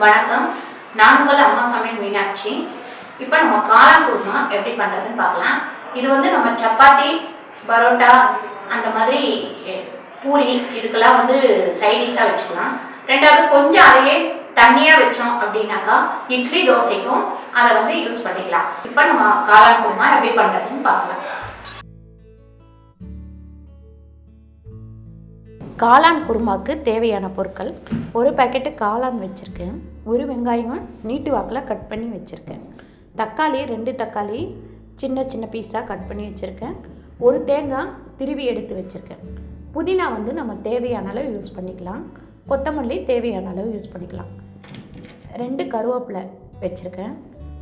வணக்கம். நான் உங்கள் அம்மா சமையல் மீனாட்சி. இப்போ நம்ம காளான் குருமா எப்படி பண்ணுறதுன்னு பார்க்கலாம். இது வந்து நம்ம சப்பாத்தி, பரோட்டா, அந்த மாதிரி பூரி இதுக்கெல்லாம் வந்து சைடிஷாக வச்சுக்கலாம். ரெண்டாவது கொஞ்சம் அதையே தண்ணியாக வச்சோம் அப்படின்னாக்கா இட்லி தோசைக்கும் அதை வந்து யூஸ் பண்ணிக்கலாம். இப்போ நம்ம காளான் குருமா எப்படி பண்ணுறதுன்னு பார்க்கலாம். காளான் குருமாவுக்கு தேவையான பொருட்கள்: ஒரு பேக்கெட்டு காளான் வச்சுருக்கேன், ஒரு வெங்காயம் நீட்டு வாக்கில் கட் பண்ணி வச்சுருக்கேன், தக்காளி 2 தக்காளி சின்ன சின்ன பீஸாக கட் பண்ணி வச்சுருக்கேன், ஒரு தேங்காய் திருவி எடுத்து வச்சுருக்கேன், புதினா வந்து நம்ம தேவையான அளவு யூஸ் பண்ணிக்கலாம், கொத்தமல்லி தேவையான அளவு யூஸ் பண்ணிக்கலாம், 2 கருவேப்பிலை வச்சுருக்கேன்,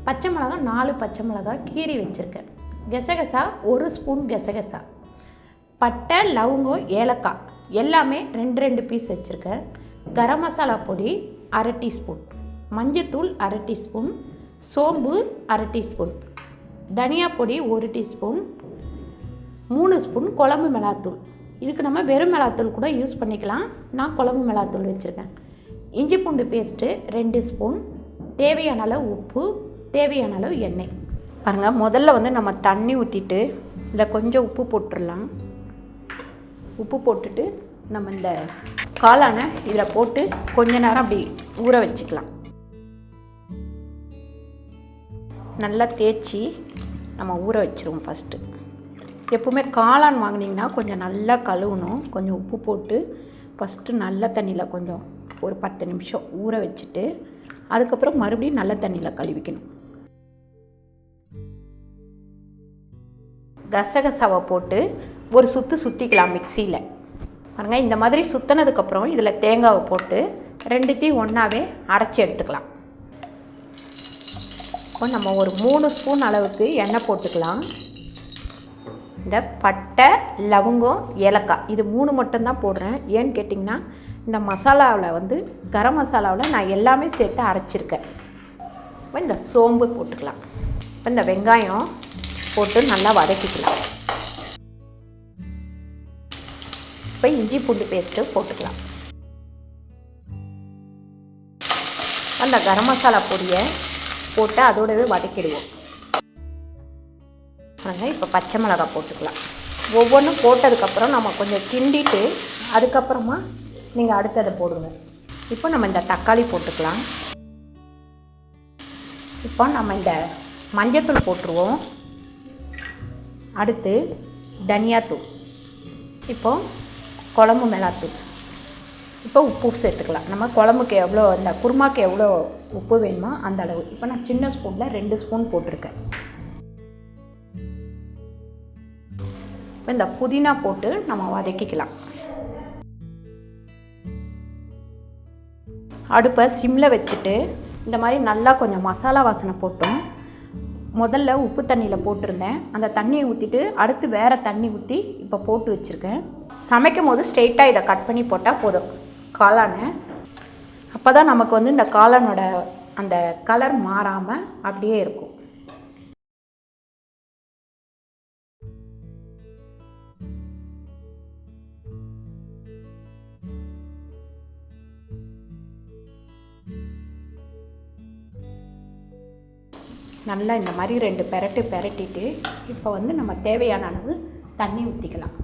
பச்சை மிளகாய் 4 பச்சை மிளகாய் கீரி வச்சுருக்கேன், கெசகசா 1 ஸ்பூன் கெசகசா, பட்டை, லவங்கம், ஏலக்காய் எல்லாமே 2 பீஸ் வச்சுருக்கேன், கரம் மசாலா பொடி 1/2 டீஸ்பூன், மஞ்சத்தூள் 1/2 டீஸ்பூன், சோம்பு 1/2 டீஸ்பூன், தனியா பொடி 1 டீஸ்பூன், 3 ஸ்பூன் குழம்பு மிளகாத்தூள். இதுக்கு நம்ம வெறும் மிளகாத்தூள் கூட யூஸ் பண்ணிக்கலாம். நான் குழம்பு மிளகாத்தூள் வச்சுருக்கேன். இஞ்சி பூண்டு பேஸ்ட்டு 2 ஸ்பூன், தேவையான அளவு உப்பு, தேவையான அளவு எண்ணெய். பாருங்கள், முதல்ல வந்து நம்ம தண்ணி ஊற்றிட்டு இதில் கொஞ்சம் உப்பு போட்டுடலாம். உப்பு போட்டுட்டு நம்ம இந்த காளானை இதில் போட்டு கொஞ்ச நேரம் அப்படி ஊற வச்சுக்கலாம். நல்லா தேய்ச்சி நம்ம ஊற வச்சுருவோம். ஃபஸ்ட்டு எப்போவுமே காளான் வாங்கினீங்கன்னா கொஞ்சம் நல்லா கழுவணும். கொஞ்சம் உப்பு போட்டு ஃபஸ்ட்டு நல்ல தண்ணியில் கொஞ்சம் ஒரு 10 நிமிஷம் ஊற வச்சுட்டு அதுக்கப்புறம் மறுபடியும் நல்ல தண்ணியில் கழுவிக்கணும். கசகசாவை போட்டு ஒரு சுற்றிக்கலாம் மிக்சியில். பாருங்கள், இந்த மாதிரி சுற்றினதுக்கப்புறம் இதில் தேங்காவை போட்டு 2த்தையும் ஒன்றாவே அரைச்சி எடுத்துக்கலாம். இப்போ நம்ம ஒரு 3 ஸ்பூன் அளவுக்கு எண்ணெய் போட்டுக்கலாம். இந்த பட்டை, லவங்கம், ஏலக்காய் இது 3 மட்டும்தான் போடுறேன். ஏன்னு கேட்டிங்கன்னா இந்த மசாலாவில் வந்து கரம் மசாலாவில் நான் எல்லாமே சேர்த்து அரைச்சிருக்கேன். இப்போ இந்த சோம்பு போட்டுக்கலாம். இப்போ இந்த வெங்காயம் போட்டு நல்லா வதக்கிக்கலாம். இப்போ இஞ்சி பூண்டு பேஸ்ட்டு போட்டுக்கலாம். அந்த கரம் மசாலா பொடியை போட்டு அதோடவே வதக்கிடுவோம். அதனால் இப்போ பச்சை மிளகாய் போட்டுக்கலாம். ஒவ்வொன்றும் போட்டதுக்கப்புறம் நம்ம கொஞ்சம் கிண்டிட்டு அதுக்கப்புறமா நீங்கள் அடுத்ததை போடுங்க. இப்போ நம்ம இந்த தக்காளி போட்டுக்கலாம். இப்போ நம்ம இந்த மஞ்சத்தூள் போட்டுருவோம். அடுத்து தனியாத்தூள், இப்போ குழம்பு மிளகாத்தூள், இப்போ உப்பு சேர்த்துக்கலாம். நம்ம குழம்புக்கு எவ்வளோ, இந்த குருமாக்கு எவ்வளோ உப்பு வேணுமோ அந்த அளவு. இப்போ நான் சின்ன ஸ்பூனில் 2 ஸ்பூன் போட்டிருக்கேன். இப்போ இந்த புதினா போட்டு நம்ம வதக்கிக்கலாம். அடுப்பை சிம்மில் வச்சுட்டு இந்த மாதிரி நல்லா கொஞ்சம் மசாலா வாசனை போட்டோம். முதல்ல உப்பு தண்ணியில் போட்டிருந்தேன். அந்த தண்ணியை ஊற்றிட்டு அடுத்து வேறு தண்ணி ஊற்றி இப்போ போட்டு வச்சுருக்கேன். சமைக்கும் போது ஸ்ட்ரெயிட்டாக இதை கட் பண்ணி போட்டால் போதும் காளானை. அப்போ தான் நமக்கு வந்து இந்த காளானோட அந்த கலர் மாறாமல் அப்படியே இருக்கும். நல்லா இந்த மாதிரி 2 பெரட்டிட்டு இப்போ வந்து நம்ம தேவையான அளவு தண்ணி ஊற்றிக்கலாம்.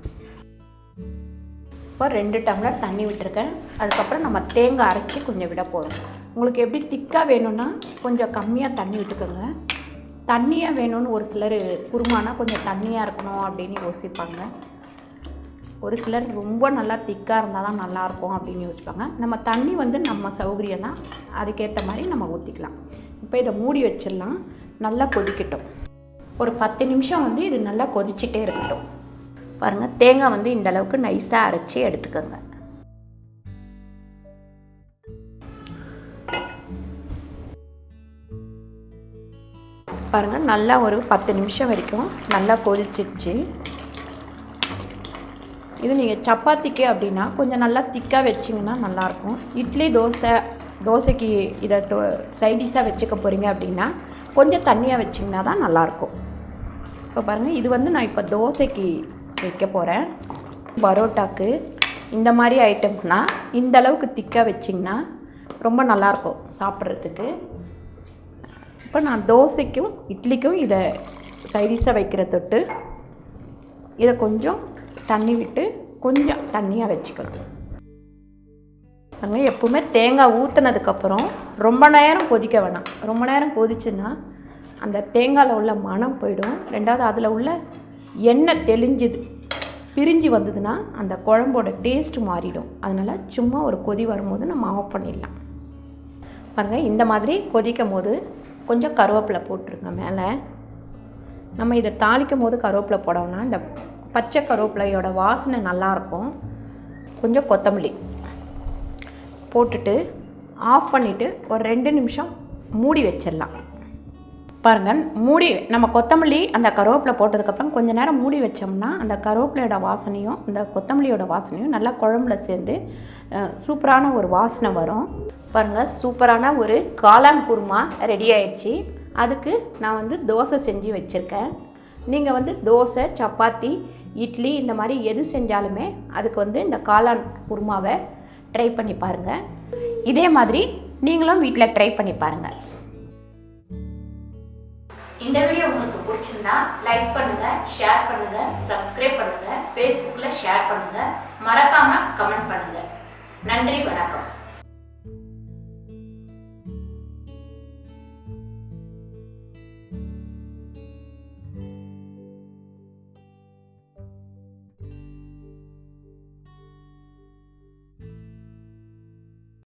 இப்போ 2 டம்ளர் தண்ணி விட்டுருக்கேன். அதுக்கப்புறம் நம்ம தேங்காய் அரைச்சி கொஞ்சம் விட போகிறோம். உங்களுக்கு எப்படி திக்காக வேணும்னா கொஞ்சம் கம்மியாக தண்ணி விட்டுக்கோங்க. தண்ணியாக வேணும்னு ஒரு சிலர் குருமானா கொஞ்சம் தண்ணியாக இருக்கணும் அப்படின்னு யோசிப்பாங்க. ஒரு சிலர் ரொம்ப நல்லா திக்காக இருந்தால் தான் நல்லாயிருக்கும் அப்படின்னு யோசிப்பாங்க. நம்ம தண்ணி வந்து நம்ம சௌகரியம் தான், அதுக்கேற்ற மாதிரி நம்ம ஊற்றிக்கலாம். இப்போ இதை மூடி வச்சிடலாம். நல்லா கொதிக்கட்டும். ஒரு 10 நிமிஷம் வந்து இது நல்லா கொதிச்சுட்டே இருக்கட்டும். பாருங்கள், தேங்காய் வந்து இந்த அளவுக்கு நைஸாக அரைச்சி எடுத்துக்கோங்க. பாருங்கள், நல்லா ஒரு 10 நிமிஷம் வரைக்கும் நல்லா கொதிச்சிடுச்சு. இது நீங்கள் சப்பாத்திக்கு அப்படின்னா கொஞ்சம் நல்லா திக்காக வச்சிங்கன்னா நல்லாயிருக்கும். இட்லி, தோசைக்கு இதை சைடிஷாக வச்சுக்க போகிறீங்க அப்படின்னா கொஞ்சம் தண்ணியாக வச்சிங்கன்னா தான் நல்லாயிருக்கும். இப்போ பாருங்கள், இது வந்து நான் இப்போ தோசைக்கு வைக்க போகிறேன். பரோட்டாக்கு இந்த மாதிரி ஐட்டம்ஸ்னால் இந்த அளவுக்கு திக்காக வச்சிங்கன்னா ரொம்ப நல்லாயிருக்கும். சாப்பிட்றதுக்கு. இப்போ நான் தோசைக்கும் இட்லிக்கும் இதை சைடிஷாக வைக்கிற தொட்டு இதை கொஞ்சம் தண்ணி விட்டு கொஞ்சம் தண்ணியாக வச்சுக்கணும். அங்கே எப்பவுமே தேங்காய் ஊற்றுனதுக்கப்புறம் ரொம்ப நேரம் கொதிக்க வேணாம். ரொம்ப நேரம் கொதிச்சுன்னா அந்த தேங்காயில் உள்ள மணம் போயிடும். ரெண்டாவது அதில் உள்ள எண்ணெய் தெளிஞ்சுது பிரிஞ்சு வந்ததுன்னா அந்த குழம்போட டேஸ்ட் மாறிடும். அதனால் சும்மா ஒரு கொதி வரும்போது நம்ம ஆஃப் பண்ணிடலாம். பாருங்கள், இந்த மாதிரி கொதிக்கும் போது கொஞ்சம் கருவேப்பிலை போட்டுருங்க மேலே. நம்ம இதை தாளிக்கும் போது கருவேப்பிலை போடோம்னா இந்த பச்சை கருவேப்பிலையோட வாசனை நல்லாயிருக்கும். கொஞ்சம் கொத்தமல்லி போட்டுட்டு ஆஃப் பண்ணிவிட்டு ஒரு 2 நிமிஷம் மூடி வச்சிடலாம். பாருங்கள், மூடி நம்ம கொத்தமல்லி அந்த கருவேப்பிலை போட்டதுக்கப்புறம் கொஞ்சம் நேரம் மூடி வச்சோம்னா அந்த கருவேப்பிலையோட வாசனையும் அந்த கொத்தமல்லியோட வாசனையும் நல்லா குழம்புல சேர்ந்து சூப்பரான ஒரு வாசனை வரும். பாருங்கள், சூப்பரான ஒரு காளான் குருமா ரெடி ஆயிடுச்சு. அதுக்கு நான் தோசை செஞ்சு வச்சுருக்கேன். நீங்கள் தோசை, சப்பாத்தி, இட்லி இந்த மாதிரி எது செஞ்சாலுமே அதுக்கு இந்த காளான் குருமாவை ட்ரை பண்ணி பாருங்கள். இதே மாதிரி நீங்களும் வீட்டில் ட்ரை பண்ணி பாருங்கள். இந்த வீடியோ உங்களுக்கு பிடிச்சிருந்தா லைக் பண்ணுங்க, ஷேர் பண்ணுங்க, சப்ஸ்கிரைப் பண்ணுங்க, ஃபேஸ்புக்கில் ஷேர் பண்ணுங்க, மறக்காம கமெண்ட் பண்ணுங்க. நன்றி, வணக்கம்.